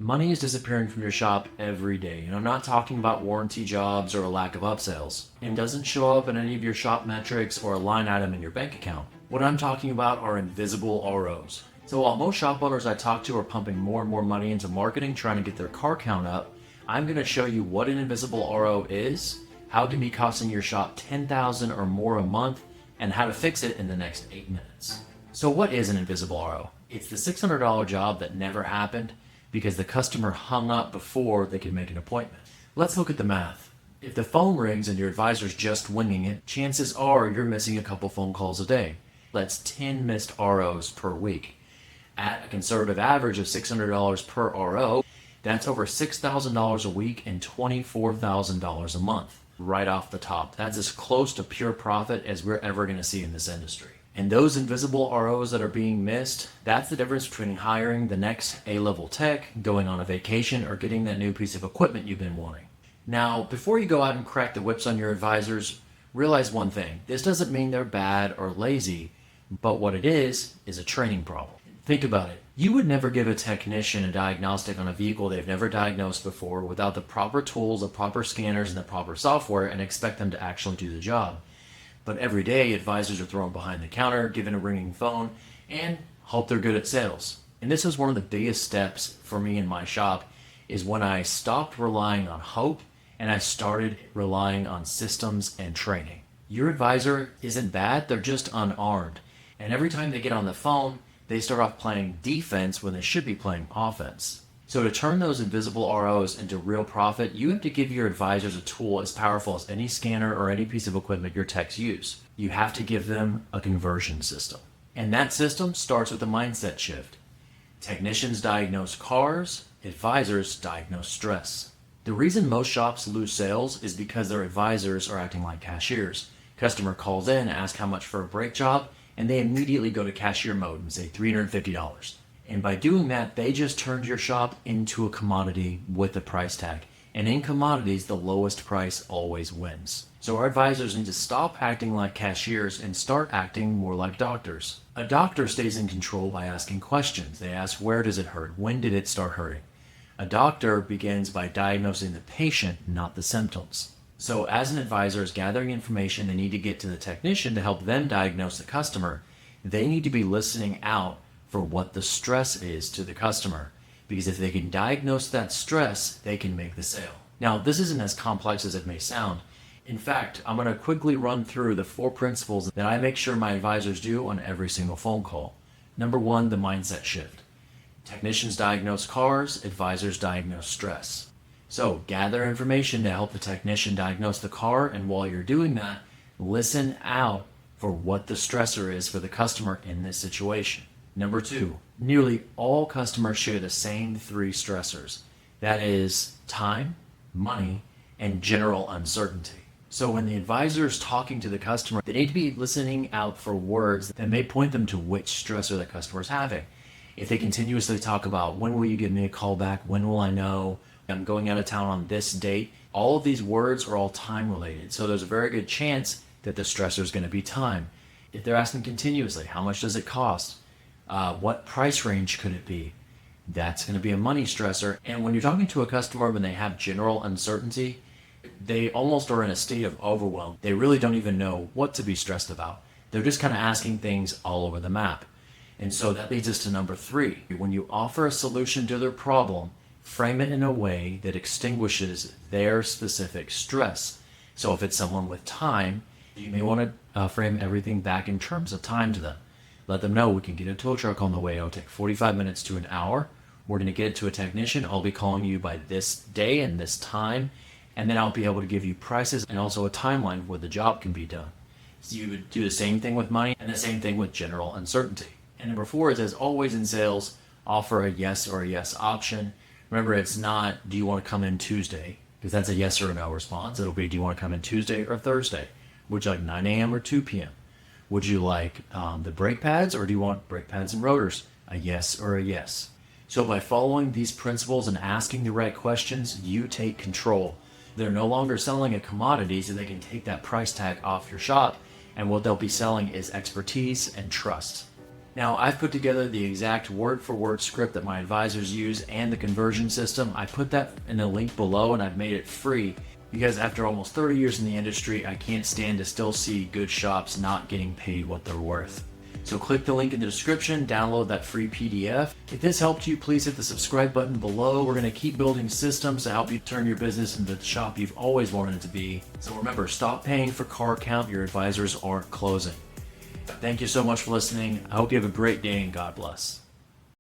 Money is disappearing from your shop every day, and I'm not talking about warranty jobs or a lack of upsells. It doesn't show up in any of your shop metrics or a line item in your bank account. What I'm talking about are invisible ROs. So while most shop owners I talk to are pumping more and more money into marketing trying to get their car count up, I'm going to show you what an invisible RO is, how it can be costing your shop $10,000 or more a month, and how to fix it in the next 8 minutes. So what is an invisible RO? It's the $600 job that never happened because the customer hung up before they could make an appointment. Let's look at the math. If the phone rings and your advisor's just winging it, chances are you're missing a couple phone calls a day. That's 10 missed ROs per week. At a conservative average of $600 per RO, that's over $6,000 a week and $24,000 a month. Right off the top. That's as close to pure profit as we're ever going to see in this industry. And those invisible ROs that are being missed, that's the difference between hiring the next A-level tech, going on a vacation, or getting that new piece of equipment you've been wanting. Now, before you go out and crack the whips on your advisors, realize one thing. This doesn't mean they're bad or lazy, but what it is a training problem. Think about it. You would never give a technician a diagnostic on a vehicle they've never diagnosed before without the proper tools, the proper scanners, and the proper software and expect them to actually do the job. But every day, advisors are thrown behind the counter, given a ringing phone, and hope they're good at sales. And this is one of the biggest steps for me in my shop, is when I stopped relying on hope and I started relying on systems and training. Your advisor isn't bad, they're just unarmed. And every time they get on the phone, they start off playing defense when they should be playing offense. So to turn those invisible ROs into real profit, you have to give your advisors a tool as powerful as any scanner or any piece of equipment your techs use. You have to give them a conversion system. And that system starts with a mindset shift. Technicians diagnose cars, advisors diagnose stress. The reason most shops lose sales is because their advisors are acting like cashiers. Customer calls in, asks how much for a brake job, and they immediately go to cashier mode and say $350. And by doing that, they just turned your shop into a commodity with a price tag. And in commodities, the lowest price always wins. So our advisors need to stop acting like cashiers and start acting more like doctors. A doctor stays in control by asking questions. They ask, where does it hurt? When did it start hurting? A doctor begins by diagnosing the patient, not the symptoms. So as an advisor is gathering information they need to get to the technician to help them diagnose the customer, they need to be listening out for what the stress is to the customer. Because if they can diagnose that stress, they can make the sale. Now, this isn't as complex as it may sound. In fact, I'm going to quickly run through the 4 principles that I make sure my advisors do on every single phone call. Number 1, the mindset shift. Technicians diagnose cars, advisors diagnose stress. So gather information to help the technician diagnose the car, and while you're doing that, listen out for what the stressor is for the customer in this situation. Number 2, nearly all customers share the same 3 stressors. That is time, money, and general uncertainty. So when the advisor is talking to the customer, they need to be listening out for words that may point them to which stressor the customer is having. If they continuously talk about, when will you give me a call back? When will I know? I'm going out of town on this date. All of these words are all time related. So there's a very good chance that the stressor is going to be time. If they're asking continuously, how much does it cost? What price range could it be? That's going to be a money stressor. And when you're talking to a customer when they have general uncertainty, they almost are in a state of overwhelm. They really don't even know what to be stressed about. They're just kind of asking things all over the map. And so that leads us to number 3. When you offer a solution to their problem, frame it in a way that extinguishes their specific stress. So if it's someone with time, you may want to frame everything back in terms of time to them. Let them know we can get a tow truck on the way. It'll take 45 minutes to an hour. We're going to get it to a technician. I'll be calling you by this day and this time. And then I'll be able to give you prices and also a timeline where the job can be done. So you would do the same thing with money and the same thing with general uncertainty. And number 4 is, as always in sales, offer a yes or a yes option. Remember, it's not, do you want to come in Tuesday? Because that's a yes or a no response. It'll be, do you want to come in Tuesday or Thursday? Would you like 9 a.m. or 2 p.m.? Would you like the brake pads, or do you want brake pads and rotors? A yes or a yes. So by following these principles and asking the right questions, you take control. They're no longer selling a commodity, so they can take that price tag off your shop, and what they'll be selling is expertise and trust. Now, I've put together the exact word-for-word script that my advisors use and the conversion system. I put that in the link below, and I've made it free because after almost 30 years in the industry, I can't stand to still see good shops not getting paid what they're worth. So click the link in the description, download that free PDF. If this helped you, please hit the subscribe button below. We're going to keep building systems to help you turn your business into the shop you've always wanted it to be. So remember, stop paying for car count your advisors aren't closing. Thank you so much for listening. I hope you have a great day and God bless.